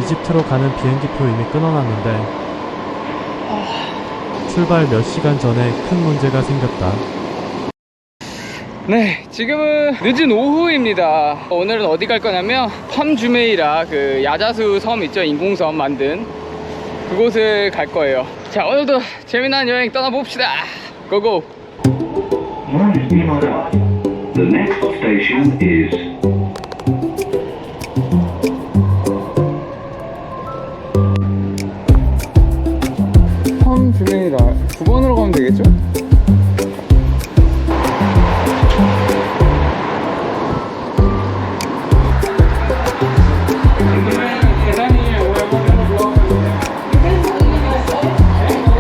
이집트로 가는 비행기표 이미 끊어놨는데 출발 몇 시간 전에 큰 문제가 생겼다. 네, 지금은 늦은 오후입니다. 오늘은 어디 갈 거냐면 팜주메이라 그 야자수 섬 있죠, 인공섬 만든 그곳을 갈 거예요. 자, 오늘도 재미난 여행 떠나봅시다. 고고. The next station is 팜주메이라 9번으로 가면 되겠죠?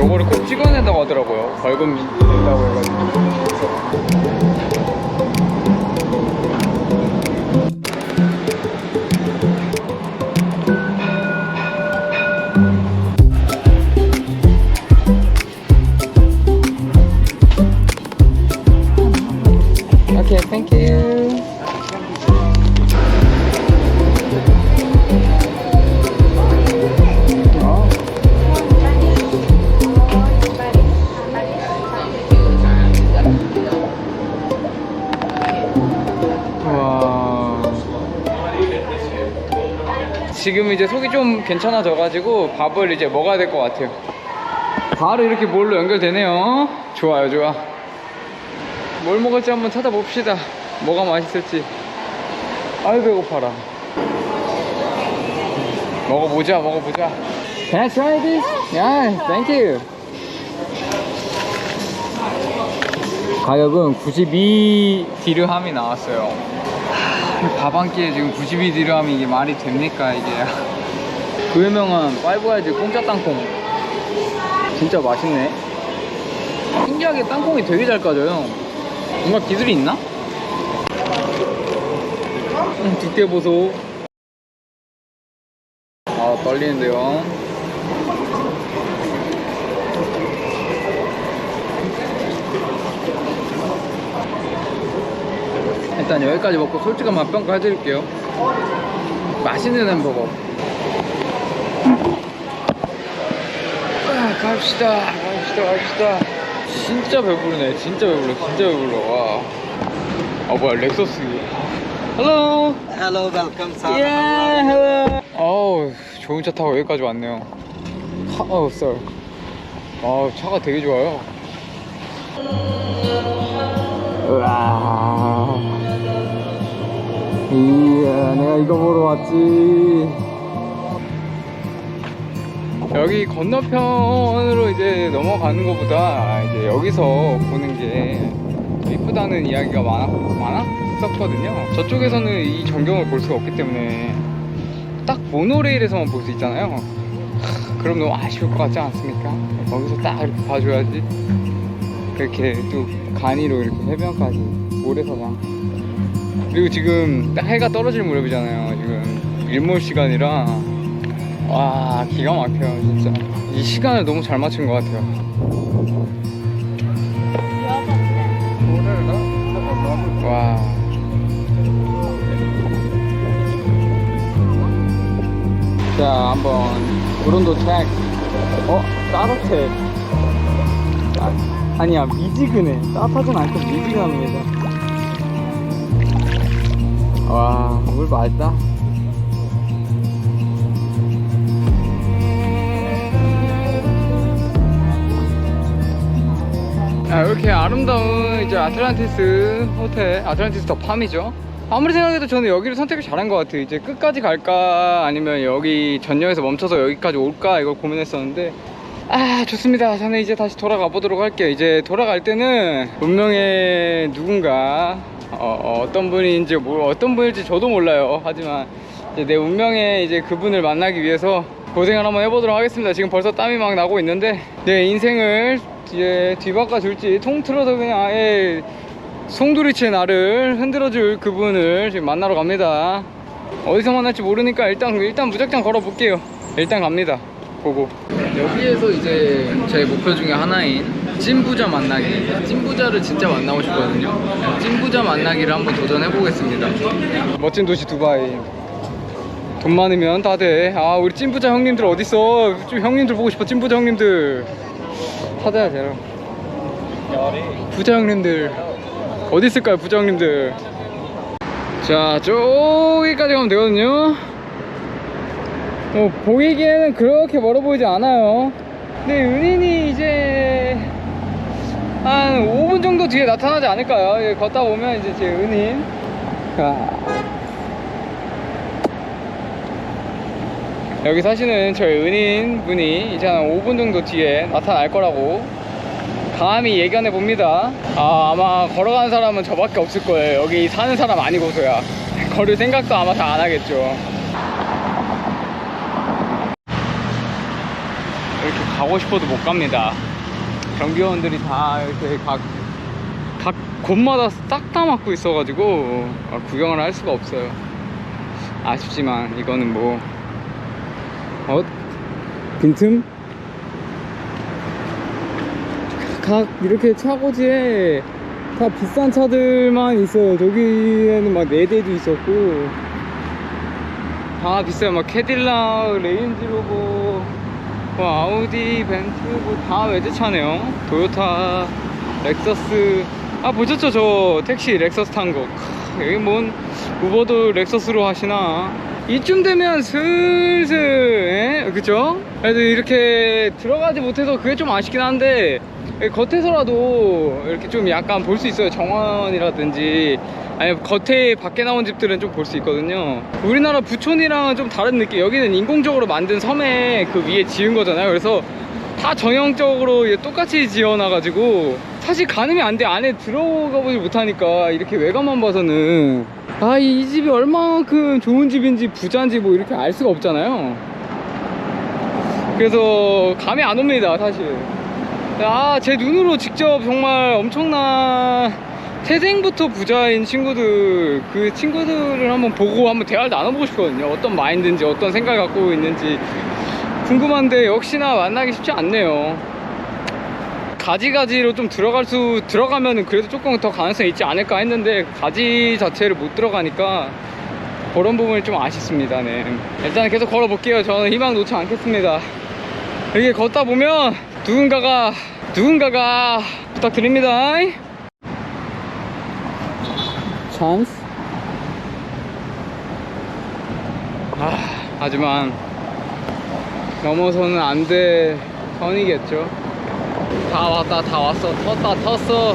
요거를 꼭 찍어낸다고 하더라고요. 벌금 낸다고 해가지고. 오케이, 땡큐. 지금 이제 속이 좀 괜찮아져가지고 밥을 이제 먹어야 될 것 같아요. 바로 이렇게 몰로 연결되네요. 좋아요, 좋아. 뭘 먹을지 한번 찾아봅시다. 뭐가 맛있을지. 아유, 배고파라. 먹어보자, 먹어보자. Can I try this? Yeah, thank you. 가격은 92 디르함이 나왔어요. 밥 한 끼에 지금 92 디르함이 이게 말이 됩니까, 이게? 그 유명한 파이브가이즈 공짜 땅콩. 진짜 맛있네. 신기하게 땅콩이 되게 잘 까져요. 뭔가 기술이 있나? 두께 보소. 아, 떨리는데요. 일단 여기까지 먹고 솔직한 맛평가 해드릴게요. 맛있는 햄버거. 갑시다. 진짜 배부르네. 진짜 배불러. 와. 아, 뭐야, 렉서스. Hello. Hello, welcome, sir. Yeah, hello. 어우, 좋은 차 타고 여기까지 왔네요. sir. 차가 되게 좋아요. 우와. 이야, 내가 이거 보러 왔지. 여기 건너편으로 이제 넘어가는 것보다 이제 여기서 보는 게 이쁘다는 이야기가 많았었거든요. 저쪽에서는 이 전경을 볼 수가 없기 때문에 딱 모노레일에서만 볼 수 있잖아요. 그럼 너무 아쉬울 것 같지 않습니까? 거기서 딱 이렇게 봐줘야지. 이렇게 또 간이로 이렇게 해변까지 모래사장. 그리고 지금 딱 해가 떨어질 무렵이잖아요. 지금 일몰 시간이라 와, 기가 막혀요. 진짜 이 시간을 너무 잘 맞춘 것 같아요. 와. 자, 한번 브론도 체크. 따뜻해. 아니야, 미지근해. 따뜻하진 않고 미지근합니다. 와, 물 맑다. 이렇게 아름다운 이제 아틀란티스 호텔, 아틀란티스 더 팜이죠. 아무리 생각해도 저는 여기를 선택을 잘한 것 같아요. 이제 끝까지 갈까 아니면 여기 전역에서 멈춰서 여기까지 올까 이걸 고민했었는데 좋습니다. 저는 이제 다시 돌아가 보도록 할게요. 이제 돌아갈 때는 운명의 누군가 어떤 분인지 어떤 분일지 저도 몰라요. 하지만 이제 내 운명의 이제 그분을 만나기 위해서 고생을 한번 해보도록 하겠습니다. 지금 벌써 땀이 막 나고 있는데 내 인생을 이제 뒤바꿔 줄지 통틀어서 그냥 아예 송두리째 나를 흔들어줄 그분을 지금 만나러 갑니다. 어디서 만날지 모르니까 일단 무작정 걸어볼게요. 일단 갑니다. 보고. 여기에서 이제 제 목표 중에 하나인 찐부자 만나기. 찐부자를 진짜 만나고 싶거든요. 찐부자 만나기를 한번 도전해 보겠습니다. 멋진 도시 두바이. 돈 많으면 다 돼. 아, 우리 찐부자 형님들 어딨어? 좀 형님들 보고 싶어. 찐부자 형님들 찾아야 돼요. 부자 형님들 어디 있을까요? 부자 형님들. 자, 저기까지 가면 되거든요. 보이기에는 그렇게 멀어 보이지 않아요. 근데 은인이 이제 한 5분 정도 뒤에 나타나지 않을까요? 여기 걷다 보면 이제 제 은인. 여기 사시는 저희 은인 분이 이제 한 5분 정도 뒤에 나타날 거라고 감히 예견해 봅니다. 아마 걸어가는 사람은 저밖에 없을 거예요. 여기 사는 사람 아니고서야. 걸을 생각도 아마 다 안 하겠죠. 이렇게 가고 싶어도 못 갑니다. 경비원들이 다 이렇게 각 곳마다 싹 다 막고 있어가지고 구경을 할 수가 없어요. 아쉽지만 이거는 뭐 빈틈? 각 이렇게 차고지에 다 비싼 차들만 있어요. 저기에는 막 4대도 있었고 다 비싸요. 막 캐딜락, 레인지로버, 뭐 아우디, 벤츠 뭐 다 외제차네요. 토요타, 렉서스. 보셨죠? 저 택시 렉서스 탄 거. 여기 뭔 우버도 렉서스로 하시나. 이쯤 되면 슬슬 그쵸? 그래도 이렇게 들어가지 못해서 그게 좀 아쉽긴 한데 겉에서라도 이렇게 좀 약간 볼 수 있어요. 정원이라든지 아니면 겉에 밖에 나온 집들은 좀 볼 수 있거든요. 우리나라 부촌이랑은 좀 다른 느낌. 여기는 인공적으로 만든 섬에 그 위에 지은 거잖아요. 그래서 다 전형적으로 똑같이 지어놔가지고 사실 가늠이 안 돼. 안에 들어가 보지 못하니까 이렇게 외관만 봐서는 이 집이 얼마만큼 좋은 집인지 부자인지 뭐 이렇게 알 수가 없잖아요. 그래서 감이 안 옵니다 사실. 제 눈으로 직접 정말 엄청난 태생부터 부자인 친구들, 그 친구들을 한번 보고 한번 대화를 나눠보고 싶거든요. 어떤 마인드인지 어떤 생각을 갖고 있는지 궁금한데 역시나 만나기 쉽지 않네요. 가지가지로 좀 들어가면은 그래도 조금 더 가능성이 있지 않을까 했는데 가지 자체를 못 들어가니까 그런 부분이 좀 아쉽습니다. 네. 일단 계속 걸어볼게요. 저는 희망 놓지 않겠습니다. 이렇게 걷다 보면 누군가가 부탁드립니다. 찬스. 하지만 넘어서는 안 될 선이겠죠. 다 왔다 다 왔어. 텄어.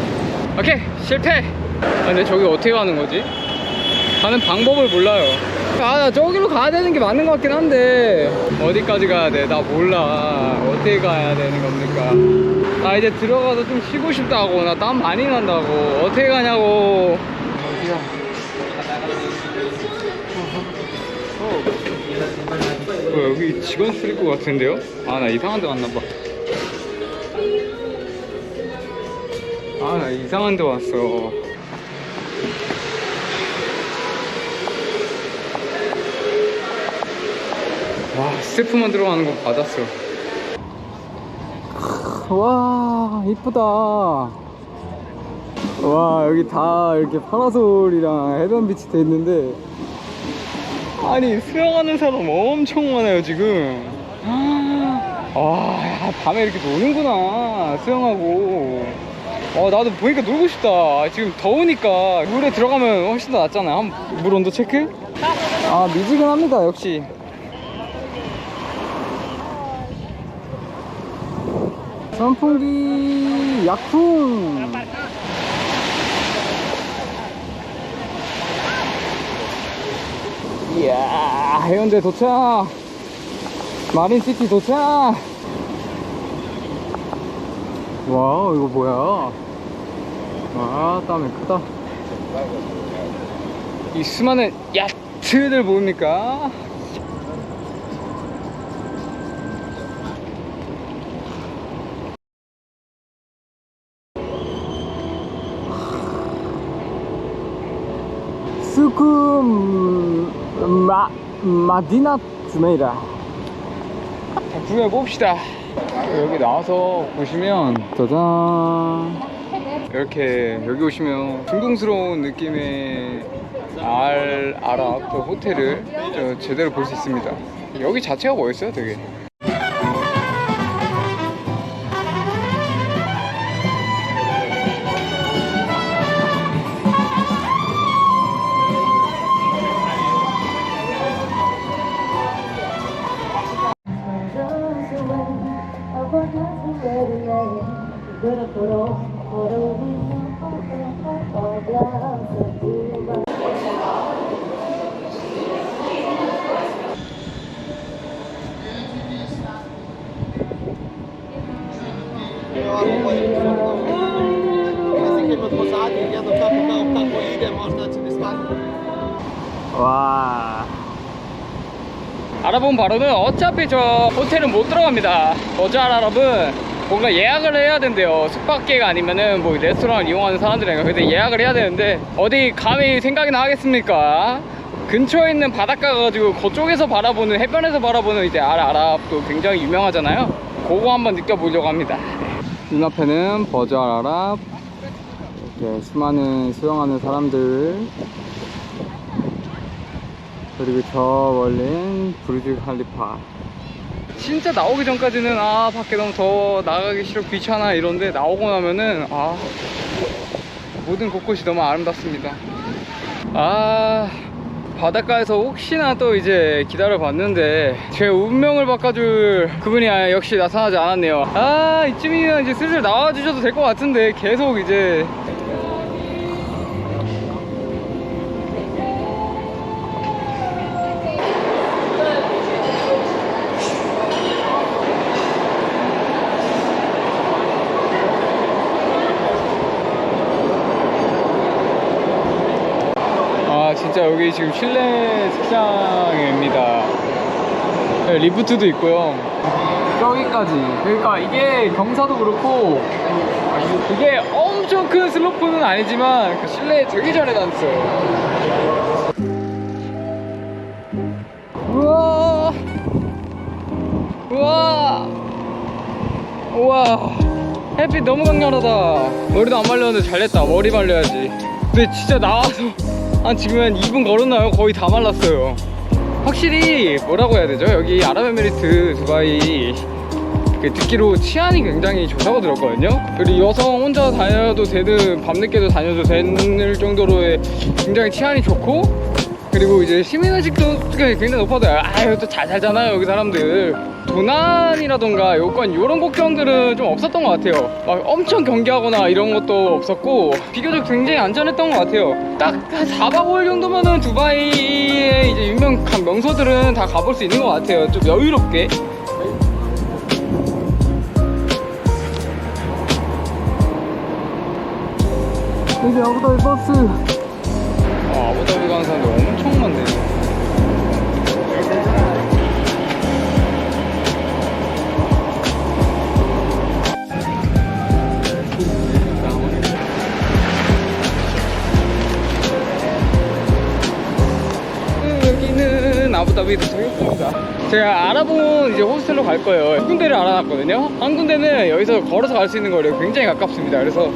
오케이 실패. 근데 저기 어떻게 가는 거지? 가는 방법을 몰라요. 나 저기로 가야 되는 게 맞는 것 같긴 한데 어디까지 가야 돼? 나 몰라. 어떻게 가야 되는 겁니까? 나 이제 들어가서 좀 쉬고 싶다고. 나 땀 많이 난다고. 어떻게 가냐고. 어디야? 여기 직원 쓸 것 같은데요? 나 이상한 데 왔나봐. 나 이상한 데 왔어. 스태프만 들어가는 거 받았어. 와, 이쁘다. 와, 여기 다 이렇게 파라솔이랑 해변비치 돼 있는데 아니 수영하는 사람 엄청 많아요 지금. 밤에 이렇게 노는구나 수영하고. 나도 보니까 놀고 싶다. 지금 더우니까 물에 들어가면 훨씬 더 낫잖아. 물 온도 체크? 미지근합니다 역시. 선풍기 약풍. 이야, 해운대 도착. 마린시티 도착. 와, 이거 뭐야? 땀이 크다. 이 수많은 야트들 보입니까? 스쿠 마디나 주메이라. 구경해봅시다. 여기 나와서 보시면 짜잔, 이렇게 여기 오시면 둥둥스러운 느낌의 알 아랍 그 호텔을 제대로 볼 수 있습니다. 여기 자체가 멋있어요, 되게. 와. 알아본 바로는 어차피 저 호텔은 못 들어갑니다. 버즈알 아랍은 뭔가 예약을 해야 된대요. 숙박객 아니면은 뭐 레스토랑을 이용하는 사람들이니까. 근데 예약을 해야 되는데 어디 감히 생각이나 하겠습니까? 근처에 있는 바닷가 가지고 그쪽에서 바라보는, 해변에서 바라보는 이제 알 아랍도 굉장히 유명하잖아요. 그거 한번 느껴보려고 합니다. 눈앞에는 버즈알 아랍, 이렇게 수많은 수영하는 사람들, 그리고 저 멀린 부르즈 칼리파. 진짜 나오기 전까지는 밖에 너무 더워, 나가기 싫어, 귀찮아 이런데 나오고 나면은 모든 곳곳이 너무 아름답습니다. 바닷가에서 혹시나 또 이제 기다려봤는데 제 운명을 바꿔줄 그분이 역시 나타나지 않았네요. 이쯤이면 이제 슬슬 나와주셔도 될 것 같은데 계속 이제 진짜 여기 지금 실내 스키장입니다. 리프트도 있고요. 저기까지. 그러니까 이게 경사도 그렇고 이게 엄청 큰 슬로프는 아니지만 실내에 되게 잘 해놨어요. 우와, 우와, 우와. 햇빛 너무 강렬하다. 머리도 안 말렸는데 잘됐다. 머리 말려야지. 근데 진짜 나와서 지금 한 2분 걸었나요? 거의 다 말랐어요. 확실히 뭐라고 해야 되죠? 여기 아랍에미리트 두바이 듣기로 치안이 굉장히 좋다고 들었거든요. 그리고 여성 혼자 다녀도 되는, 밤늦게도 다녀도 되는 정도로의 굉장히 치안이 좋고, 그리고 이제 시민의식도 굉장히 높아도 또 잘 살잖아요 여기 사람들. 도난이라던가 요건 요런 걱정들은 좀 없었던 것 같아요. 막 엄청 경계하거나 이런 것도 없었고 비교적 굉장히 안전했던 것 같아요. 딱 한 4박 5일 정도면은 두바이의 이제 유명한 명소들은 다 가볼 수 있는 것 같아요. 좀 여유롭게. 여기 아부다비 버스. 아부다비 가는 사람들 엄청 많네. 여기는 아부다비 도착했습니다. 제가 알아본 이제 호스텔로 갈 거예요. 한 군데를 알아놨거든요. 한 군데는 여기서 걸어서 갈 수 있는 거리가 굉장히 가깝습니다. 그래서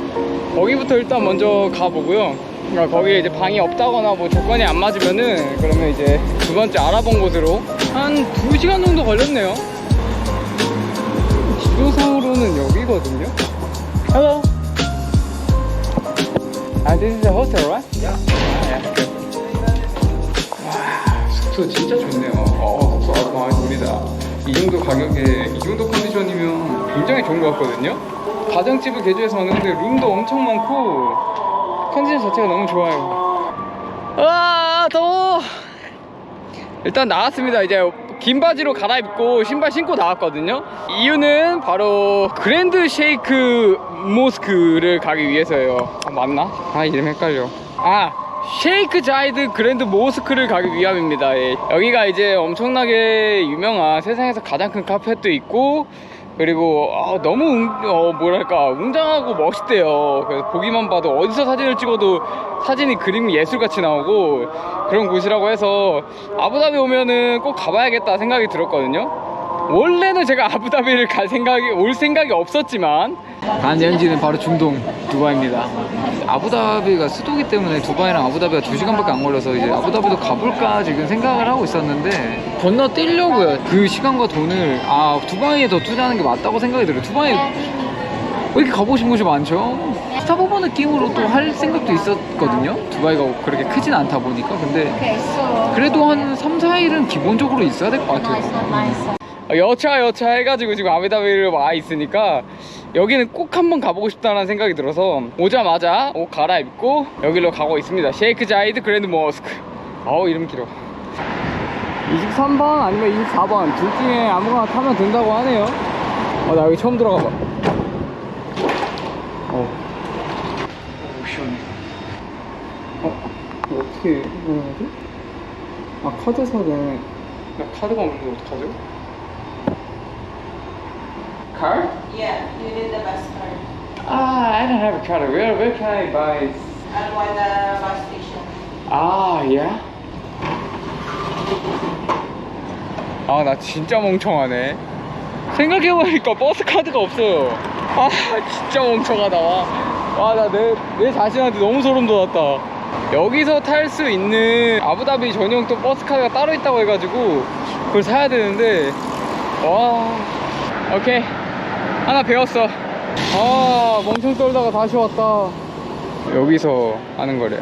거기부터 일단 먼저 가보고요. 그러니까 거기에 이제 방이 없다거나 뭐 조건이 안 맞으면은 그러면 이제 두 번째 알아본 곳으로 한 2시간 정도 걸렸네요. 지도상으로는 여기거든요. Hello. This is the hotel, right? Yeah. 와, 숙소 진짜 좋네요. 숙소 아주 마음에 듭니다. 이 정도 가격에 이 정도 컨디션이면 굉장히 좋은 것 같거든요. 가정집을 개조해서 만드는데 룸도 엄청 많고 컨디션 자체가 너무 좋아요. 더워. 일단 나왔습니다. 이제 긴 바지로 갈아입고 신발 신고 나왔거든요. 이유는 바로 그랜드 셰이크 모스크를 가기 위해서예요. 맞나? 이름 헷갈려. 셰이크 자이드 그랜드 모스크를 가기 위함입니다. 여기가 이제 엄청나게 유명한 세상에서 가장 큰 카페도 있고, 그리고 너무 뭐랄까 웅장하고 멋있대요. 그래서 보기만 봐도 어디서 사진을 찍어도 사진이 그림이 예술같이 나오고 그런 곳이라고 해서 아부다비 오면은 꼭 가봐야겠다 생각이 들었거든요. 원래는 제가 아부다비를 올 생각이 없었지만 간 여행지는 바로 중동 두바이입니다. 아부다비가 수도기 때문에 두바이랑 아부다비가 2시간밖에 안 걸려서 이제 아부다비도 가볼까 지금 생각을 하고 있었는데 건너뛰려고요. 그 시간과 돈을 두바이에 더 투자하는 게 맞다고 생각이 들어요. 두바이 왜 이렇게 가보신 곳이 많죠? 스타바바 느낌으로 또 할 생각도 있었거든요. 두바이가 그렇게 크진 않다 보니까. 근데 그래도 한 3, 4일은 기본적으로 있어야 될 것 같아요. 여차 해가지고 지금 아부다비를 와 있으니까 여기는 꼭 한번 가보고 싶다는 생각이 들어서 오자마자 옷 갈아입고 여기로 가고 있습니다. 셰이크 자이드 그랜드 모스크. 이름 길어. 23번 아니면 24번 둘 중에 아무거나 타면 된다고 하네요. 나 여기 처음 들어가 봐. 시원해. 이거 어떻게 이용하지? 카드사네. 나 카드가 없는데 어떡하죠? Card? Yeah, you need the bus card. I don't have a card. Where can I buy? At one bus station. Yeah? 나 진짜 멍청하네. 생각해보니까 버스 카드가 없어요. 진짜 멍청하다. 나 내 자신한테 너무 소름 돋았다. 여기서 탈 수 있는 아부다비 전용 또 버스 카드가 따로 있다고 해가지고 그걸 사야 되는데 오케이 하나 배웠어. 멍청 떨다가 다시 왔다. 여기서 하는 거래요.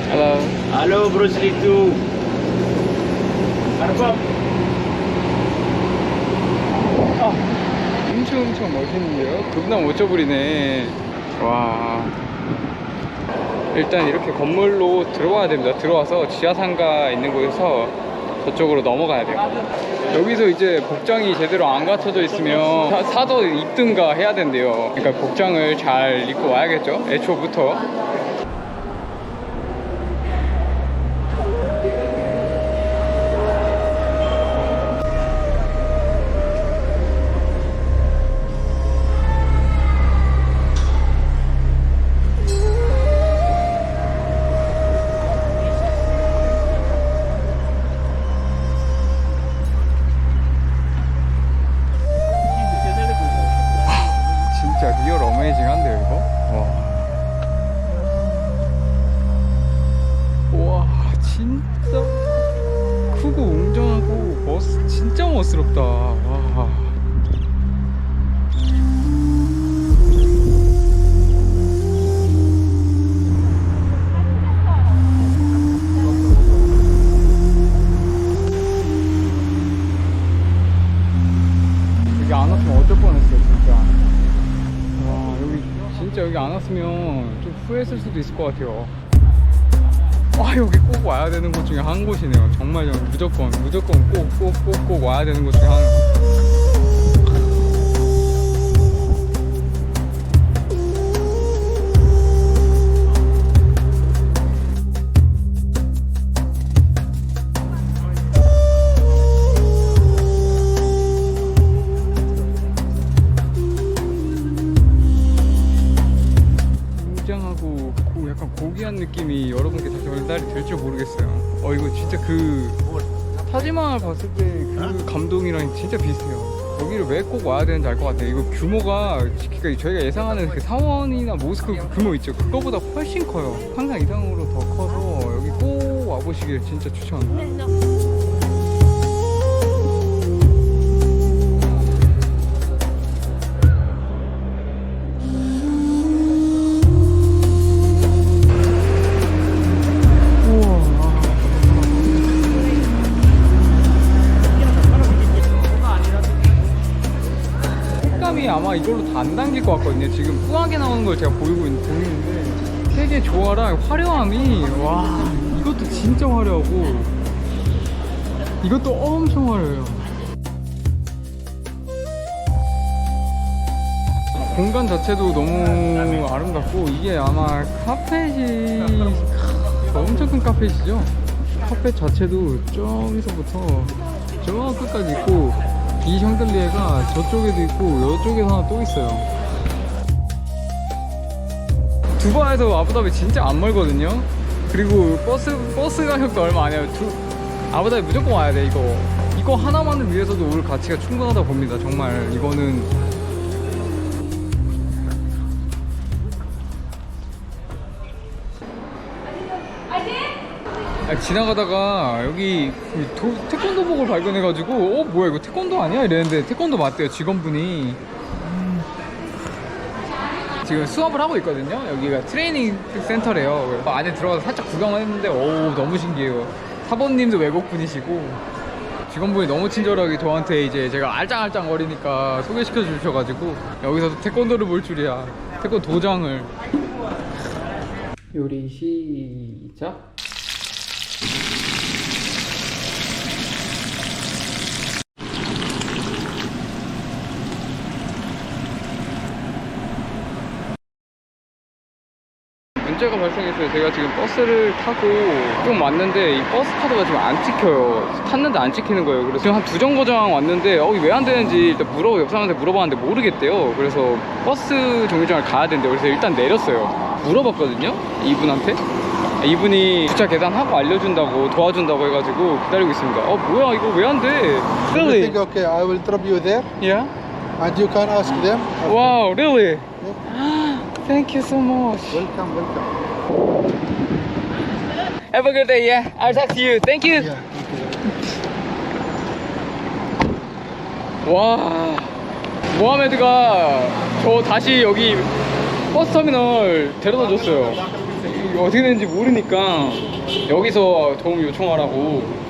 Hello. Hello, Bruce Lee 2. 엄청 멋있는데요? 겁나 멋져버리네. 와. 일단 이렇게 건물로 들어와야 됩니다. 들어와서 지하상가 있는 곳에서 저쪽으로 넘어가야 돼요. 여기서 이제 복장이 제대로 안 갖춰져 있으면 사서 입든가 해야 된대요. 그러니까 복장을 잘 입고 와야겠죠? 애초부터. 진짜 리얼 어메이징한데요 이거? 와 진짜 크고 웅장하고 진짜 멋스럽다. 와. 여기 안 왔으면 어쩔 뻔했어요 진짜. 여기 안 왔으면 좀 후회했을 수도 있을 것 같아요. 여기 꼭 와야 되는 곳 중에 한 곳이네요. 정말 무조건 꼭 와야 되는 곳 중에 하나. 약간 고귀한 느낌이 여러분께 다 전달이 될지 모르겠어요. 이거 진짜 그 타지마할 봤을 때 그 감동이랑 진짜 비슷해요. 여기를 왜 꼭 와야 되는지 알 것 같아요. 이거 규모가 그러니까 저희가 예상하는 그 사원이나 모스크 그 규모 있죠. 그거보다 훨씬 커요. 상상 이상으로 더 커서 여기 꼭 와보시길 진짜 추천합니다. 아마 이걸로 다 안 당길 것 같거든요. 지금 뿌하게 나오는 걸 제가 보이는데 색의 조화랑 화려함이 이것도 진짜 화려하고 이것도 엄청 화려해요. 공간 자체도 너무 아름답고 이게 아마 카펫이 엄청 큰 카펫이죠. 카펫 자체도 저기서부터 저 끝까지 있고 이 샹들리에가 저쪽에도 있고 이쪽에도 하나 또 있어요. 두바이에서 아부다비 진짜 안 멀거든요. 그리고 버스 가격도 얼마 아니에요. 아부다비 무조건 와야 돼. 이거 하나만을 위해서도 올 가치가 충분하다 봅니다. 정말 이거는. 지나가다가 여기 태권도복을 발견해가지고 뭐야 이거 태권도 아니야? 이랬는데 태권도 맞대요. 직원분이 지금 수업을 하고 있거든요. 여기가 트레이닝 센터래요. 안에 들어가서 살짝 구경을 했는데 너무 신기해요. 사범님도 외국분이시고 직원분이 너무 친절하게 저한테 이제 제가 알짱알짱 거리니까 소개시켜 주셔가지고 여기서 태권도를 볼 줄이야. 태권도 도장을. 요리 시작. 문제가 발생했어요. 제가 지금 버스를 타고 좀 왔는데 이 버스 카드가 지금 안 찍혀요. 탔는데 안 찍히는 거예요. 그래서 지금 한 두 정거장 왔는데 왜 안 되는지 일단 옆 사람한테 물어봤는데 모르겠대요. 그래서 버스 정류장을 가야 된대요. 그래서 일단 내렸어요. 물어봤거든요, 이분한테. 이분이 주차 계산하고 알려준다고, 도와준다고 해가지고 기다리고 있습니다. 뭐야 이거 왜 안 돼? Really? Everything okay, I will drop you there Yeah? and you can ask them. Wow, really? Thank you so much. Welcome, welcome. Have a good day. Yeah, I'll talk to you. Thank you. Yeah, okay. 와, 모하메드가 저 다시 여기 버스터미널 데려다 줬어요. 이게 어떻게 되는지 모르니까 여기서 도움 요청하라고.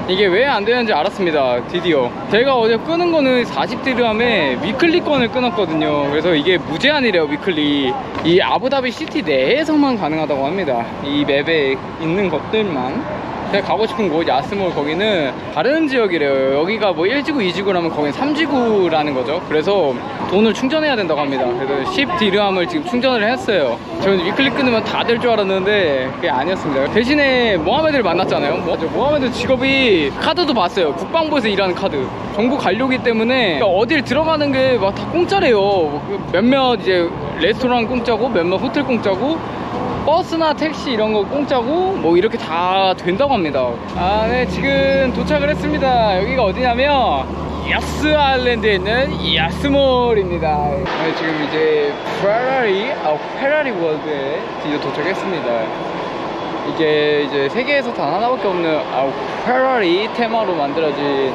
이게 왜 안 되는지 알았습니다. 드디어 제가 어제 끊은 거는 40디르함에 위클리권을 끊었거든요. 그래서 이게 무제한이래요. 위클리. 이 아부다비 시티 내에서만 가능하다고 합니다. 이 맵에 있는 것들만. 제가 가고 싶은 곳 야스몰, 거기는 다른 지역이래요. 여기가 뭐 1지구 2지구라면 거긴 3지구라는 거죠. 그래서 돈을 충전해야 된다고 합니다. 그래서 10디르함을 지금 충전을 했어요. 저는 위클리 끊으면 다 될 줄 알았는데 그게 아니었습니다. 대신에 모하메드를 만났잖아요. 모하메드 직업이 카드도 봤어요. 국방부에서 일하는 카드. 정부 관료기 때문에 어딜 들어가는 게 막 다 공짜래요. 몇몇 이제 레스토랑 공짜고 몇몇 호텔 공짜고 버스나 택시 이런 거 공짜고 뭐 이렇게 다 된다고 합니다. 네, 지금 도착을 했습니다. 여기가 어디냐면 야스 아일랜드에 있는 야스몰입니다. 네, 지금 이제 페라리 월드에 이제 도착했습니다. 이게 이제 세계에서 단 하나밖에 없는 페라리 테마로 만들어진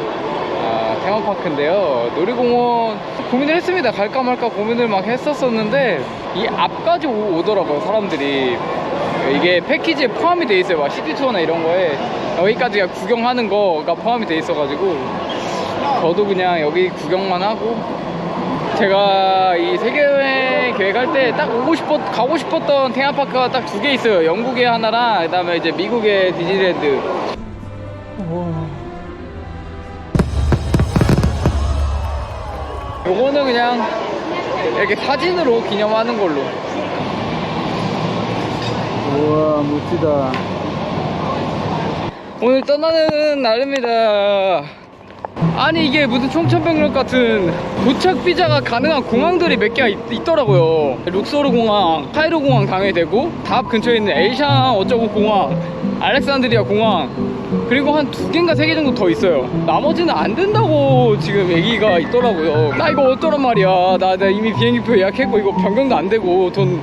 테마파크인데요. 놀이공원 고민을 했습니다. 갈까 말까 고민을 막 했었었는데 이 앞까지 오더라고요, 사람들이. 이게 패키지에 포함이 돼 있어요. 막 시티투어나 이런 거에 여기까지 구경하는 거가 포함이 돼 있어가지고 저도 그냥 여기 구경만 하고, 제가 이 세계여행 계획할 때 딱 가고 싶었던 테마파크가 딱 두 개 있어요. 영국에 하나랑 그 다음에 이제 미국의 디즈니랜드. 요거는 그냥 이렇게 사진으로 기념하는 걸로. 우와, 멋지다. 오늘 떠나는 날입니다. 아니 이게 무슨 청천벽력 같은 도착 비자가 가능한 공항들이 몇 개가 있더라고요. 룩소르 공항, 카이로 공항 당연히 되고, 답 근처에 있는 엘샹 어쩌고 공항, 알렉산드리아 공항, 그리고 한 2개인가 3개 정도 더 있어요. 나머지는 안 된다고 지금 얘기가 있더라고요. 나 이거 어쩌란 말이야. 나 이미 비행기표 예약했고 이거 변경도 안 되고 돈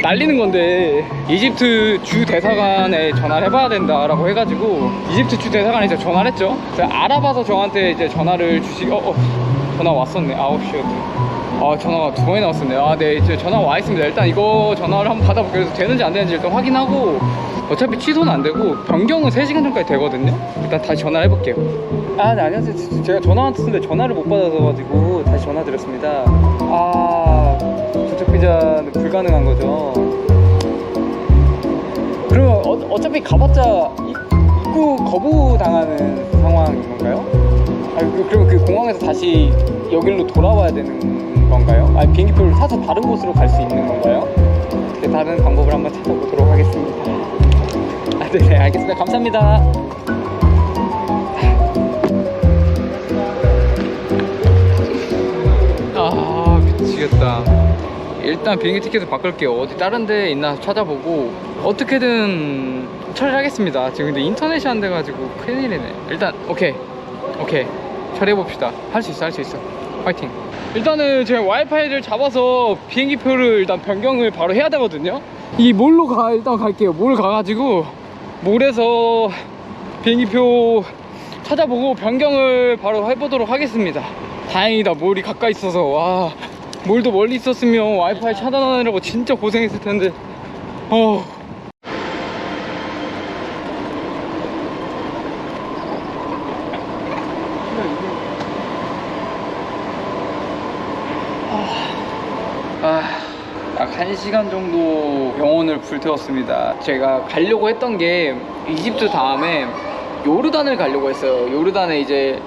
날리는 건데. 이집트 주 대사관에 전화를 해봐야 된다라고 해가지고 이집트 주 대사관에 이제 전화를 했죠. 제가 알아봐서 저한테 이제 전화를 전화 왔었네. 9시였네. 전화가 2번이나 왔었네요. 네, 이제 전화 와 있습니다. 일단 이거 전화를 한번 받아볼게요. 그래서 되는지 안 되는지 일단 확인하고, 어차피 취소는 안 되고 변경은 3시간 전까지 되거든요. 일단 다시 전화를 해볼게요. 네, 안녕하세요. 제가 전화 왔었는데 전화를 못 받아서 가지고 다시 전화 드렸습니다. 도착 비자는 불가능한 거죠. 그러면 어차피 가봤자 입국 거부 당하는 상황인 건가요? 그럼 그 공항에서 다시 여기로 돌아와야 되는 건가요? 아니, 비행기표를 사서 다른 곳으로 갈 수 있는 건가요? 어떻게 다른 방법을 한번 찾아보도록 하겠습니다. 네, 알겠습니다. 감사합니다. 미치겠다. 일단 비행기 티켓을 바꿀게요. 어디 다른 데 있나 찾아보고 어떻게든 처리하겠습니다. 지금 근데 인터넷이 안 돼가지고 큰일이네. 일단 오케이 처리해봅시다. 할 수 있어. 파이팅. 일단은 제가 와이파이를 잡아서 비행기표를 일단 변경을 바로 해야 되거든요. 이 몰로 일단 갈게요. 몰 가가지고 몰에서 비행기표 찾아보고 변경을 바로 해보도록 하겠습니다. 다행이다. 몰이 가까이 있어서. 와, 몰도 멀리 있었으면 와이파이 차단하느라고 진짜 고생했을 텐데. 약 1시간 정도 병원을 불태웠습니다. 제가 가려고 했던 게 이집트 다음에 요르단을 가려고 했어요. 요르단에 이제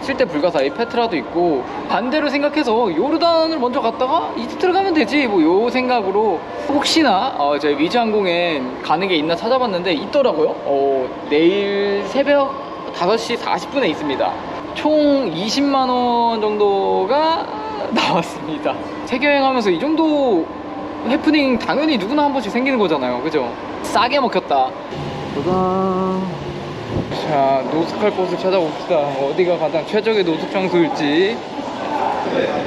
칠대 불가사의 페트라도 있고, 반대로 생각해서 요르단을 먼저 갔다가 이집트를 가면 되지 뭐 요 생각으로 혹시나 저희 위즈항공에 가는 게 있나 찾아봤는데 있더라고요. 내일 새벽 5시 40분에 있습니다. 총 20만원 정도가 나왔습니다. 세계여행하면서 이 정도 해프닝 당연히 누구나 한 번씩 생기는 거잖아요. 그죠? 싸게 먹혔다. 자, 노숙할 곳을 찾아봅시다. 어디가 가장 최적의 노숙 장소일지.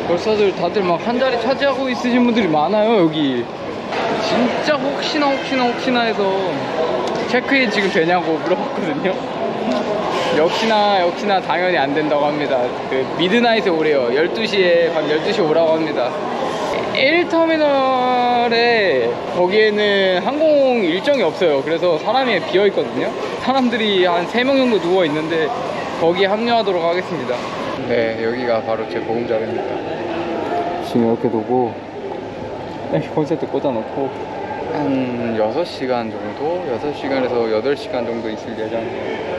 벌써들 다들 막 한 자리 차지하고 있으신 분들이 많아요. 여기 진짜 혹시나 해서 체크인 지금 되냐고 물어봤거든요. 역시나 당연히 안 된다고 합니다. 그 미드나잇에 오래요. 12시에 밤 12시에 오라고 합니다. 1터미널에 거기에는 항공 일정이 없어요. 그래서 사람이 비어 있거든요. 사람들이 한 3명 정도 누워 있는데 거기에 합류하도록 하겠습니다. 네, 여기가 바로 제 보금자리입니다. 지금 이렇게 두고 콘센트 꽂아놓고 한 6시간 정도? 6시간에서 8시간 정도 있을 예정이에요.